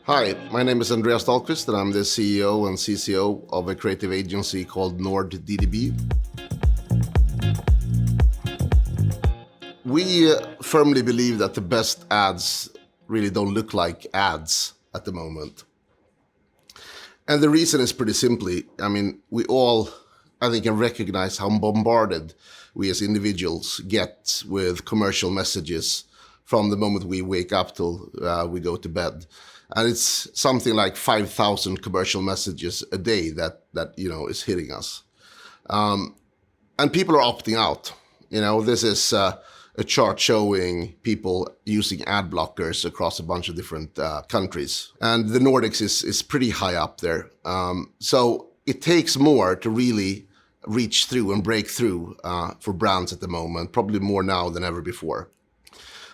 Hi, my name is Andreas Dahlqvist, and I'm the CEO and CCO of a creative agency called NordDDB. We firmly believe that the best ads really don't look like ads at the moment. And the reason is pretty simply, we all, I think, can recognize how bombarded we as individuals get with commercial messages from the moment we wake up till we go to bed. And it's something like 5,000 commercial messages a day that is hitting us. And people are opting out. This is a chart showing people using ad blockers across a bunch of different countries. And the Nordics is pretty high up there. So it takes more to really reach through and break through for brands at the moment, probably more now than ever before.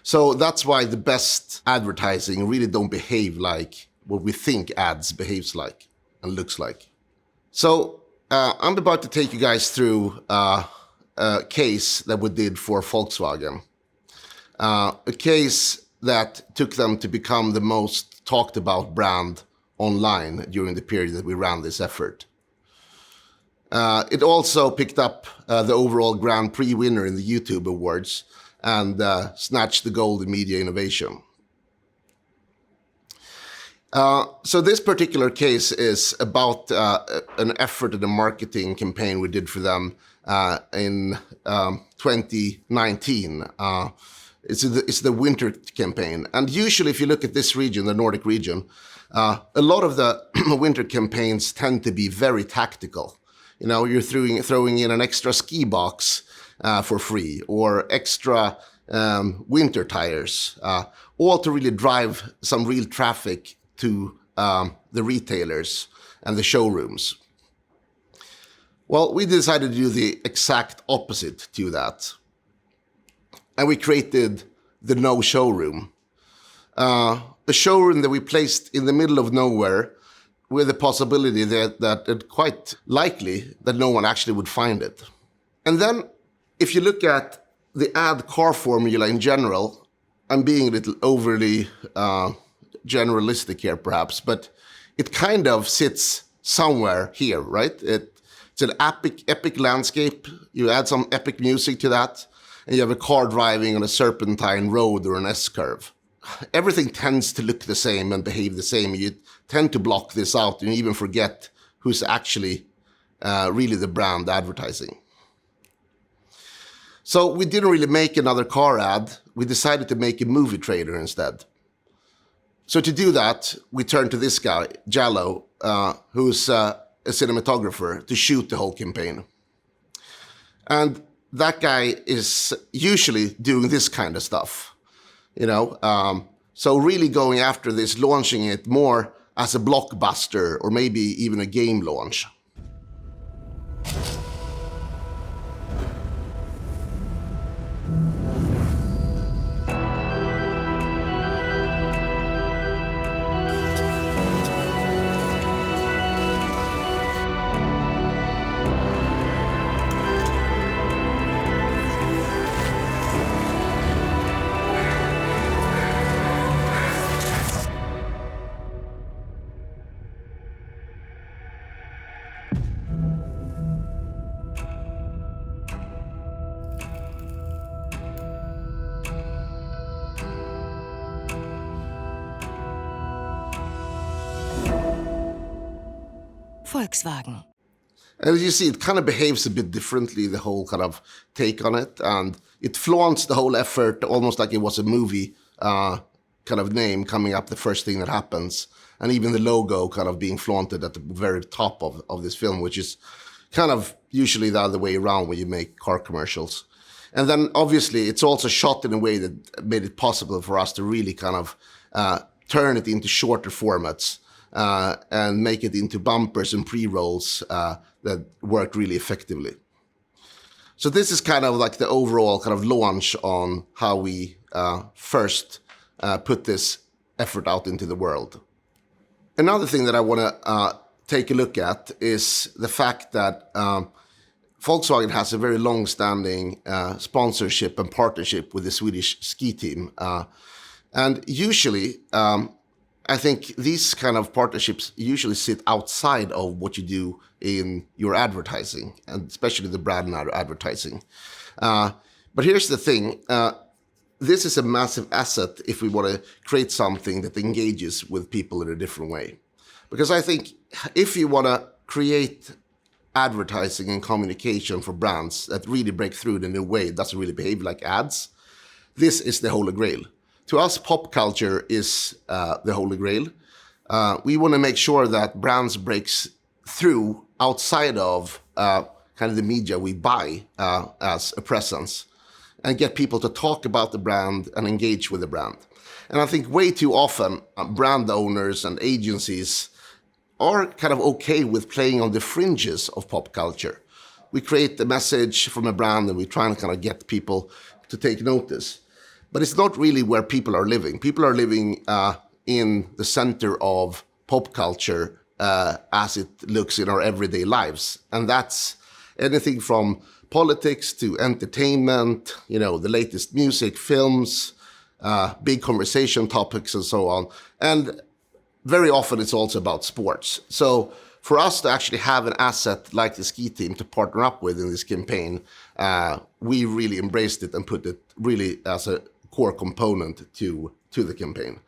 So that's why the best advertising really don't behave like what we think ads behaves like and looks like. So I'm about to take you guys through a case that we did for Volkswagen. A case that took them to become the most talked about brand online during the period that we ran this effort. It also picked up the overall Grand Prix winner in the YouTube Awards and snatched the gold in media innovation. So this particular case is about an effort in a marketing campaign we did for them in 2019. It's the winter campaign. And usually if you look at this region, the Nordic region, a lot of the winter campaigns tend to be very tactical. You're throwing in an extra ski box for free, or extra winter tires, all to really drive some real traffic to the retailers and the showrooms. Well, we decided to do the exact opposite to that. And we created the No Showroom. A showroom that we placed in the middle of nowhere with the possibility that it's quite likely that no one actually would find it. And then if you look at the ad car formula in general, I'm being a little overly generalistic here perhaps, but it kind of sits somewhere here, right? It's an epic landscape. You add some epic music to that, and you have a car driving on a serpentine road or an S-curve. Everything tends to look the same and behave the same. You tend to block this out and you even forget who's actually really the brand advertising. So we didn't really make another car ad. We decided to make a movie trailer instead. So to do that, we turned to this guy, Jallo, who's a cinematographer, to shoot the whole campaign. And that guy is usually doing this kind of stuff, So really going after this, launching it more as a blockbuster or maybe even a game launch. Volkswagen. And as you see, it kind of behaves a bit differently, the whole kind of take on it. And it flaunts the whole effort almost like it was a movie kind of name coming up, the first thing that happens. And even the logo kind of being flaunted at the very top of this film, which is kind of usually the other way around when you make car commercials. And then obviously it's also shot in a way that made it possible for us to really kind of turn it into shorter formats. And make it into bumpers and pre-rolls that work really effectively. So this is kind of like the overall kind of launch on how we first put this effort out into the world. Another thing that I want to take a look at is the fact that Volkswagen has a very long-standing sponsorship and partnership with the Swedish ski team. And usually, I think these kind of partnerships usually sit outside of what you do in your advertising, and especially the brand advertising. But here's the thing. This is a massive asset if we want to create something that engages with people in a different way. Because I think if you want to create advertising and communication for brands that really break through in a way that doesn't really behave like ads, this is the holy grail. To us, pop culture is the holy grail. We want to make sure that brands breaks through outside of kind of the media we buy as a presence, and get people to talk about the brand and engage with the brand. And I think way too often, brand owners and agencies are kind of okay with playing on the fringes of pop culture. We create the message from a brand and we try and kind of get people to take notice. But it's not really where people are living. People are living in the center of pop culture as it looks in our everyday lives. And that's anything from politics to entertainment, the latest music, films, big conversation topics and so on. And very often it's also about sports. So for us to actually have an asset like the ski team to partner up with in this campaign, we really embraced it and put it really as a core component to the campaign.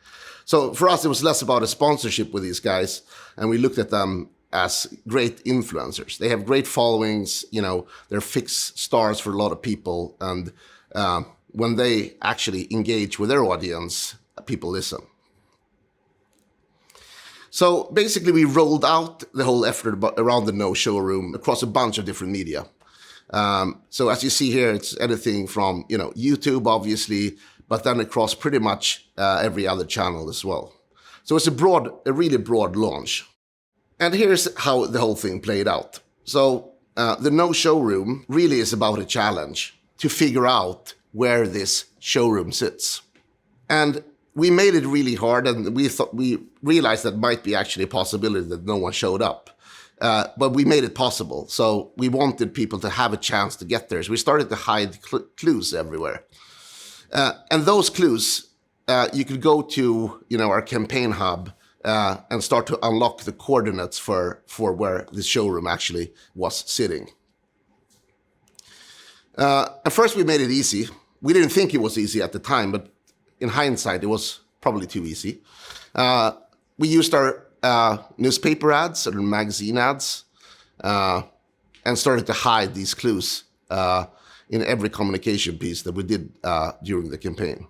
So for us, it was less about a sponsorship with these guys, and we looked at them as great influencers. They have great followings, they're fixed stars for a lot of people, and when they actually engage with their audience, people listen. So basically, we rolled out the whole effort around the No Showroom across a bunch of different media. So as you see here, it's anything from YouTube, obviously, but then across pretty much every other channel as well. So it's a really broad launch. And here's how the whole thing played out. So the No Showroom really is about a challenge to figure out where this showroom sits. And we made it really hard, and we realized that might be actually a possibility that no one showed up. But we made it possible. So we wanted people to have a chance to get there. So we started to hide clues everywhere. And those clues, you could go to our campaign hub and start to unlock the coordinates for where the showroom actually was sitting. At first, we made it easy. We didn't think it was easy at the time, but in hindsight, it was probably too easy. We used our newspaper ads or magazine ads and started to hide these clues in every communication piece that we did during the campaign.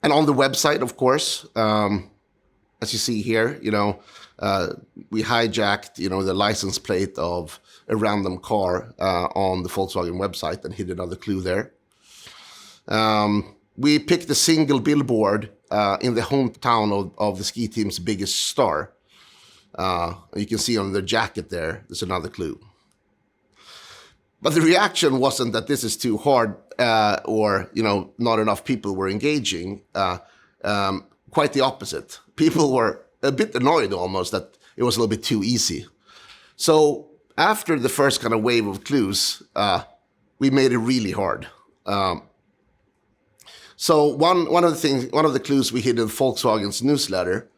And on the website, of course, as you see here, we hijacked, the license plate of a random car on the Volkswagen website and hid another clue there. We picked a single billboard in the hometown of the ski team's biggest star. You can see on their jacket there's another clue. But the reaction wasn't that this is too hard or, not enough people were engaging. Quite the opposite. People were a bit annoyed almost that it was a little bit too easy. So after the first kind of wave of clues, we made it really hard. So one of the clues we hid in Volkswagen's newsletter,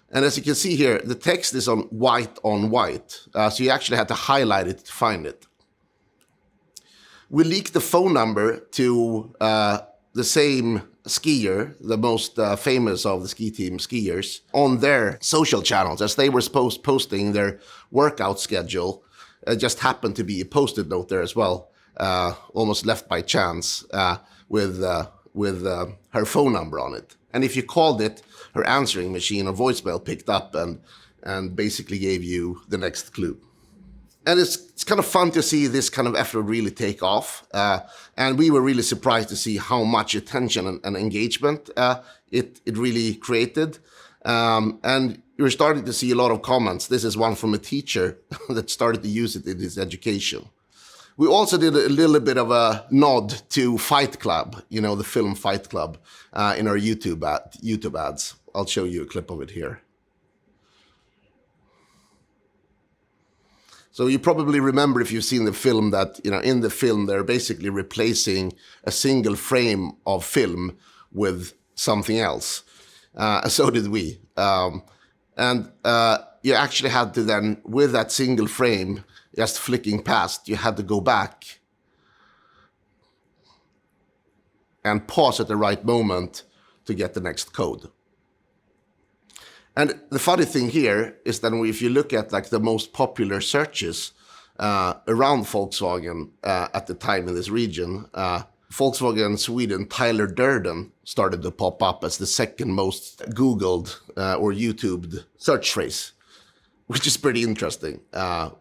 and as you can see here, the text is on white, so you actually had to highlight it to find it. We leaked the phone number to the same skier, the most famous of the ski team skiers, on their social channels as they were posting their workout schedule. It just happened to be a post-it note there as well, almost left by chance with her phone number on it. And if you called it, her answering machine or voicemail picked up and basically gave you the next clue. And it's kind of fun to see this kind of effort really take off. And we were really surprised to see how much attention and engagement it really created. And you're starting to see a lot of comments. This is one from a teacher that started to use it in his education. We also did a little bit of a nod to Fight Club, the film Fight Club, in our YouTube ads. I'll show you a clip of it here. So you probably remember, if you've seen the film, that in the film they're basically replacing a single frame of film with something else. So did we. And you actually had to then, with that single frame just flicking past, you had to go back and pause at the right moment to get the next code. And the funny thing here is that if you look at like the most popular searches around Volkswagen at the time in this region, Volkswagen Sweden Tyler Durden started to pop up as the second most Googled or YouTubed search phrase, which is pretty interesting.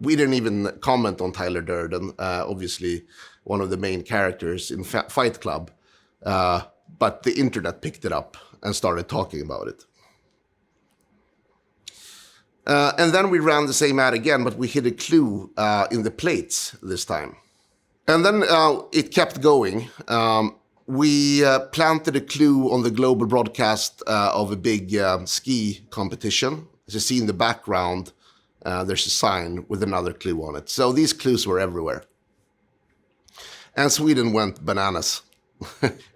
We didn't even comment on Tyler Durden, obviously one of the main characters in Fight Club, but the internet picked it up and started talking about it. And then we ran the same ad again, but we hit a clue in the plates this time. And then it kept going. We planted a clue on the global broadcast of a big ski competition. As you see in the background, there's a sign with another clue on it. So these clues were everywhere. And Sweden went bananas.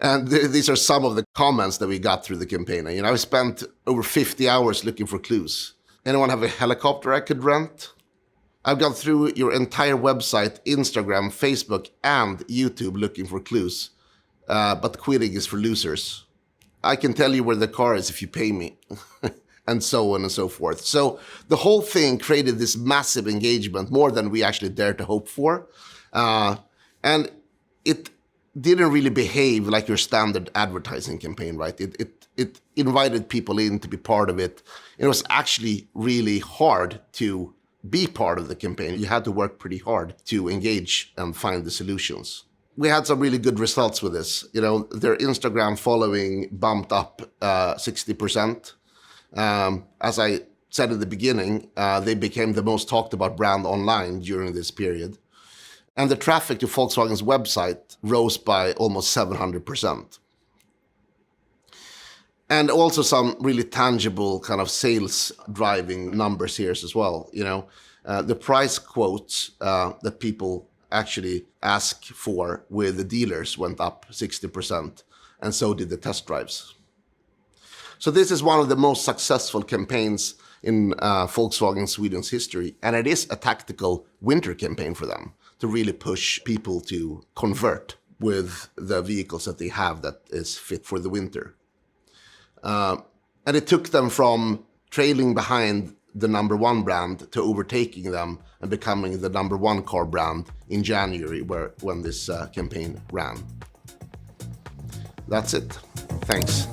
And these are some of the comments that we got through the campaign. I spent over 50 hours looking for clues. Anyone have a helicopter I could rent? I've gone through your entire website, Instagram, Facebook, and YouTube looking for clues. But quitting is for losers. I can tell you where the car is if you pay me. And so on and so forth. So the whole thing created this massive engagement, more than we actually dared to hope for. And it didn't really behave like your standard advertising campaign, right? It invited people in to be part of it. It was actually really hard to be part of the campaign. You had to work pretty hard to engage and find the solutions. We had some really good results with this. Their Instagram following bumped up 60%. As I said at the beginning, they became the most talked about brand online during this period. And the traffic to Volkswagen's website rose by almost 700%. And also some really tangible kind of sales driving numbers here as well. The price quotes that people actually ask for with the dealers went up 60%, and so did the test drives. So this is one of the most successful campaigns in Volkswagen Sweden's history, and it is a tactical winter campaign for them to really push people to convert with the vehicles that they have that is fit for the winter. And it took them from trailing behind the number one brand to overtaking them and becoming the number one car brand in January, when this campaign ran. That's it. Thanks.